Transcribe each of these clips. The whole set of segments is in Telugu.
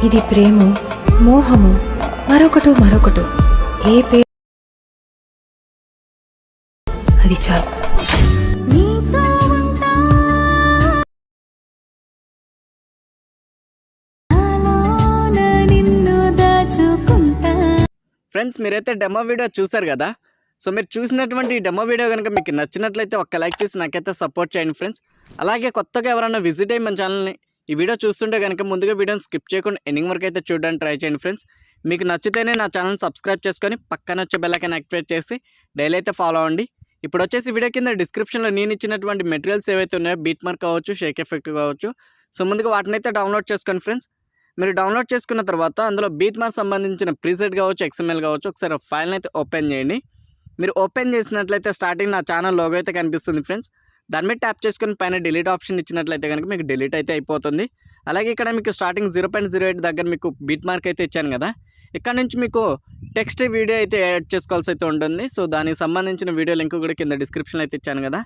ఇది ప్రేమో మోహమో మరొకటో ఏ పేరు అది చాలు. ఫ్రెండ్స్, మీరైతే డెమో వీడియో చూసారు కదా. సో మీరు చూసినటువంటి ఈ డెమో వీడియో కనుక మీకు నచ్చినట్లయితే ఒక్క లైక్ చేసి నాకైతే సపోర్ట్ చేయండి ఫ్రెండ్స్. అలాగే కొత్తగా ఎవరైనా విజిట్ అయ్యి మన ఛానల్ని ఈ వీడియో చూస్తుంటే కనుక ముందుగా వీడియోని స్కిప్ చేయకుండా ఎండింగ్ వరకు అయితే చూడడానికి ట్రై చేయండి ఫ్రెండ్స్. మీకు నచ్చితేనే నా ఛానల్ సబ్స్క్రైబ్ చేసుకొని పక్కన వచ్చే బెల్ ఐకాన్ యాక్టివేట్ చేసి డైలీ అయితే ఫాలో అవ్వండి. ఇప్పుడు వచ్చేసి వీడియో కింద డిస్క్రిప్షన్లో నేను ఇచ్చినటువంటి మెటీరియల్స్ ఏవైతే ఉన్నాయో బీట్ మార్క్ కావచ్చు, షేక్ ఎఫెక్ట్ కావచ్చు, సో ముందుగా వాటిని అయితే డౌన్లోడ్ చేసుకోండి ఫ్రెండ్స్. మీరు డౌన్లోడ్ చేసుకున్న తర్వాత అందులో బీట్ మార్క్ సంబంధించిన ప్రీసెట్ కావచ్చు, XML కావచ్చు, ఒకసారి ఫైల్ని అయితే ఓపెన్ చేయండి. మీరు ఓపెన్ చేసినట్లయితే స్టార్టింగ్ నా ఛానల్ లోగో అయితే కనిపిస్తుంది ఫ్రెండ్స్. దాని మీద ట్యాప్ చేసుకుని పైన డిలీట్ ఆప్షన్ ఇచ్చినట్లయితే కనుక మీకు డిలీట్ అయితే అయిపోతుంది. అలాగే ఇక్కడ మీకు స్టార్టింగ్ 0.08 దగ్గర మీకు బీట్ మార్క్ అయితే ఇచ్చాను కదా. ఇక్కడ నుంచి మీకు టెక్స్ట్ వీడియో అయితే యాడ్ చేసుకోవాల్సి అయితే ఉంటుంది. సో దానికి సంబంధించిన వీడియో లింక్ కూడా కింద డిస్క్రిప్షన్లో అయితే ఇచ్చాను కదా.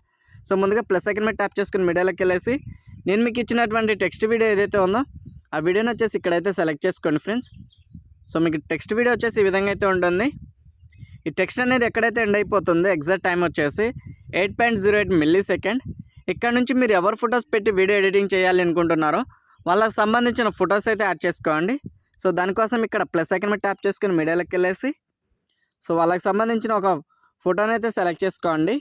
సో ముందుగా ప్లస్ ఐకాన్ మీద ట్యాప్ చేసుకుని మీడియాలోకి వెళ్ళేసి నేను మీకు ఇచ్చినటువంటి టెక్స్ట్ వీడియో ఏదైతే ఉందో ఆ వీడియోని వచ్చేసి ఇక్కడైతే సెలెక్ట్ చేసుకోండి ఫ్రెండ్స్. సో మీకు టెక్స్ట్ వీడియో వచ్చేసి ఈ విధంగా అయితే ఉంటుంది. ఈ టెక్స్ట్ అనేది ఎక్కడైతే ఎండ్ అయిపోతుందో ఎగ్జాక్ట్ టైం వచ్చేసి 8.08 millisecond. ఇక్కడ నుంచి మీరు ఎవరు ఫొటోస్ పెట్టి వీడియో ఎడిటింగ్ చేయాలి అనుకుంటున్నారో వాళ్ళకి సంబంధించిన ఫొటోస్ అయితే యాడ్ చేసుకోండి. సో దానికోసం ఇక్కడ ప్లస్ ఐకాన్ మీద ట్యాప్ చేసుకుని మీడియాలోకి వెళ్ళేసి సో వాళ్ళకి సంబంధించిన ఒక ఫోటోని అయితే సెలెక్ట్ చేసుకోండి.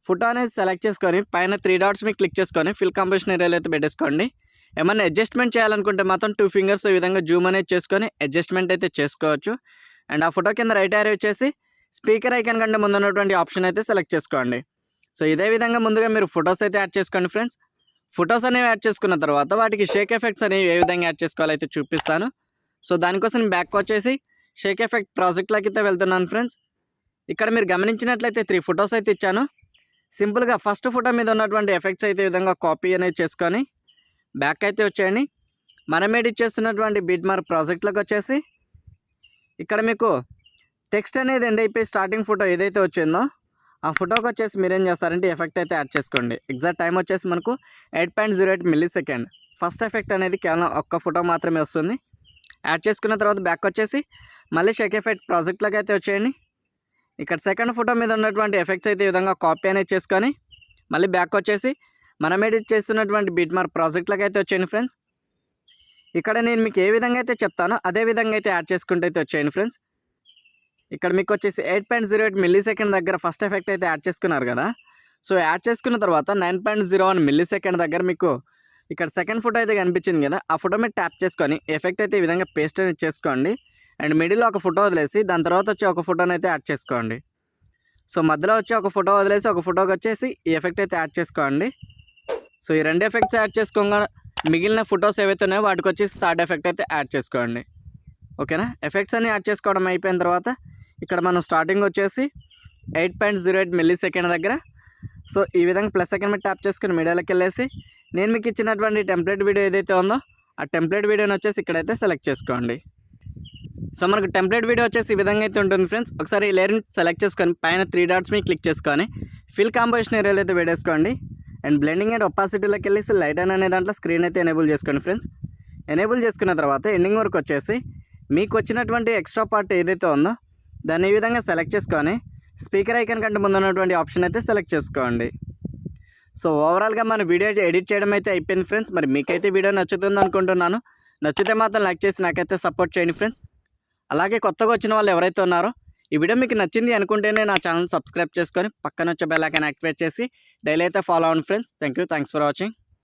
ఫోటో అనేది సెలెక్ట్ చేసుకొని పైన 3 డాట్స్ మీద క్లిక్ చేసుకొని ఫిల్ కంపోజిషన్ ఏరియాలో అయితే పెట్టేసుకోండి. ఏమన్నా అడ్జస్ట్మెంట్ చేయాలనుకుంటే మాత్రం 2 fingers ఈ విధంగా జూమ్ అనేది చేసుకొని అడ్జస్ట్మెంట్ అయితే చేసుకోవచ్చు. అండ్ ఆ ఫోటో కింద రైట్ ఏరియా వచ్చేసి స్పీకర్ ఐకాన్ కంటే ముందు ఉన్నటువంటి ఆప్షన్ అయితే సెలెక్ట్ చేసుకోండి. సో ఇదే విధంగా ముందుగా మీరు ఫొటోస్ అయితే యాడ్ చేసుకోండి ఫ్రెండ్స్. ఫొటోస్ అనేవి యాడ్ చేసుకున్న తర్వాత వాటికి షేక్ ఎఫెక్ట్స్ అనేవి ఏ విధంగా యాడ్ చేసుకోవాలో అయితే చూపిస్తాను. సో దానికోసం బ్యాక్ వచ్చేసి షేక్ ఎఫెక్ట్ ప్రాజెక్ట్లోకి అయితే వెళ్తున్నాను ఫ్రెండ్స్. ఇక్కడ మీరు గమనించినట్లయితే 3 ఫొటోస్ అయితే ఇచ్చాను. సింపుల్గా ఫస్ట్ ఫోటో మీద ఉన్నటువంటి ఎఫెక్ట్స్ అయితే ఈ విధంగా కాపీ అనేది చేసుకొని బ్యాక్ అయితే వచ్చేయండి. మనం ఎడిట్ చేస్తున్నటువంటి బీట్ మార్క్ ప్రాజెక్ట్లోకి వచ్చేసి ఇక్కడ మీకు టెక్స్ట్ అనేది ఎండ్ అయిపోయి స్టార్టింగ్ ఫోటో ఏదైతే వచ్చిందో ఆ ఫోటోకి వచ్చేసి మీరు ఏం చేస్తారంటే ఎఫెక్ట్ అయితే యాడ్ చేసుకోండి. ఎగ్జాక్ట్ టైం వచ్చేసి మనకు 8.08 millisecond. ఫస్ట్ ఎఫెక్ట్ అనేది కేవలం ఒక్క ఫోటో మాత్రమే వస్తుంది. యాడ్ చేసుకున్న తర్వాత బ్యాక్ వచ్చేసి మళ్ళీ షేక్ ఎఫెక్ట్ ప్రాజెక్ట్లోకి అయితే వచ్చేయండి. ఇక్కడ సెకండ్ ఫోటో మీద ఉన్నటువంటి ఎఫెక్ట్స్ అయితే ఈ విధంగా కాపీ అనేది చేసుకొని మళ్ళీ బ్యాక్ వచ్చేసి మనం ఎడిట్ చేస్తున్నటువంటి బీట్ మార్క్ ప్రాజెక్ట్లోకి అయితే వచ్చేయండి ఫ్రెండ్స్. ఇక్కడ నేను మీకు ఏ విధంగా అయితే చెప్తానో అదే విధంగా అయితే యాడ్ చేసుకుంటూ అయితే వచ్చేయండి ఫ్రెండ్స్. ఇక్కడ మీకు వచ్చేసి 8.08 millisecond దగ్గర ఫస్ట్ ఎఫెక్ట్ అయితే యాడ్ చేసుకున్నారు కదా. సో యాడ్ చేసుకున్న తర్వాత 9.01 millisecond దగ్గర మీకు ఇక్కడ సెకండ్ ఫోటో అయితే కనిపించింది కదా. ఆ ఫోటో మీద ట్యాప్ చేసుకొని ఎఫెక్ట్ అయితే ఈ విధంగా పేస్ట్ అనేది చేసుకోండి. అండ్ మిడిల్లో ఒక ఫోటో వదిలేసి దాని తర్వాత వచ్చి ఒక ఫోటోని అయితే యాడ్ చేసుకోండి. సో మధ్యలో వచ్చి ఒక ఫోటో వదిలేసి ఒక ఫోటోకి వచ్చేసి ఈ ఎఫెక్ట్ అయితే యాడ్ చేసుకోండి. సో ఈ 2 ఎఫెక్ట్స్ యాడ్ చేసుకోగా మిగిలిన ఫొటోస్ ఏవైతే ఉన్నాయో వాటికి వచ్చేసి థర్డ్ ఎఫెక్ట్ అయితే యాడ్ చేసుకోండి. ఓకేనా. ఎఫెక్ట్స్ అన్ని యాడ్ చేసుకోవడం అయిపోయిన తర్వాత ఇక్కడ మనం స్టార్టింగ్ వచ్చేసి 8.08 millisecond దగ్గర సో ఈ విధంగా ప్లస్ సెకండ్ మీద ట్యాప్ చేసుకుని మీడియాలోకి వెళ్ళేసి నేను మీకు ఇచ్చినటువంటి టెంప్లెట్ వీడియో ఏదైతే ఉందో ఆ టెంప్లెట్ వీడియోని వచ్చేసి ఇక్కడైతే సెలెక్ట్ చేసుకోండి. సో మనకు టెంప్లెట్ వీడియో వచ్చేసి ఈ విధంగా అయితే ఉంటుంది ఫ్రెండ్స్. ఒకసారి ఈ లేయర్ని సెలెక్ట్ చేసుకొని పైన 3 డాట్స్ మీద క్లిక్ చేసుకొని ఫిల్ కాంపోజిషన్ ఏరియాలో అయితే పెట్టేసుకోండి. అండ్ బ్లెండింగ్ అండ్ ఒపాసిటీలోకి వెళ్ళేసి లైట్ అనే దాంట్లో స్క్రీన్ అయితే ఎనేబుల్ చేసుకోండి ఫ్రెండ్స్. ఎనేబుల్ చేసుకున్న తర్వాత ఎండింగ్ వరకు వచ్చేసి మీకు వచ్చినటువంటి ఎక్స్ట్రా పార్ట్ ఏదైతే ఉందో దాన్ని ఈ విధంగా సెలెక్ట్ చేసుకొని స్పీకర్ ఐకాన్ కంటే ముందు ఉన్నటువంటి ఆప్షన్ అయితే సెలెక్ట్ చేసుకోండి. సో ఓవరాల్గా మన వీడియో ఎడిట్ చేయడం అయితే అయిపోయింది ఫ్రెండ్స్. మరి మీకైతే వీడియో నచ్చుతుంది అనుకుంటున్నాను. నచ్చితే మాత్రం లైక్ చేసి నాకైతే సపోర్ట్ చేయండి ఫ్రెండ్స్. అలాగే కొత్తగా వచ్చిన వాళ్ళు ఎవరైతే ఉన్నారో ఈ వీడియో మీకు నచ్చింది అనుకుంటేనే నా ఛానల్ సబ్స్క్రైబ్ చేసుకొని పక్కన వచ్చే బెల్ ఐకాన్ యాక్టివేట్ చేసి డైలీ అయితే ఫాలో అవ్వండి ఫ్రెండ్స్. Thanks for watching.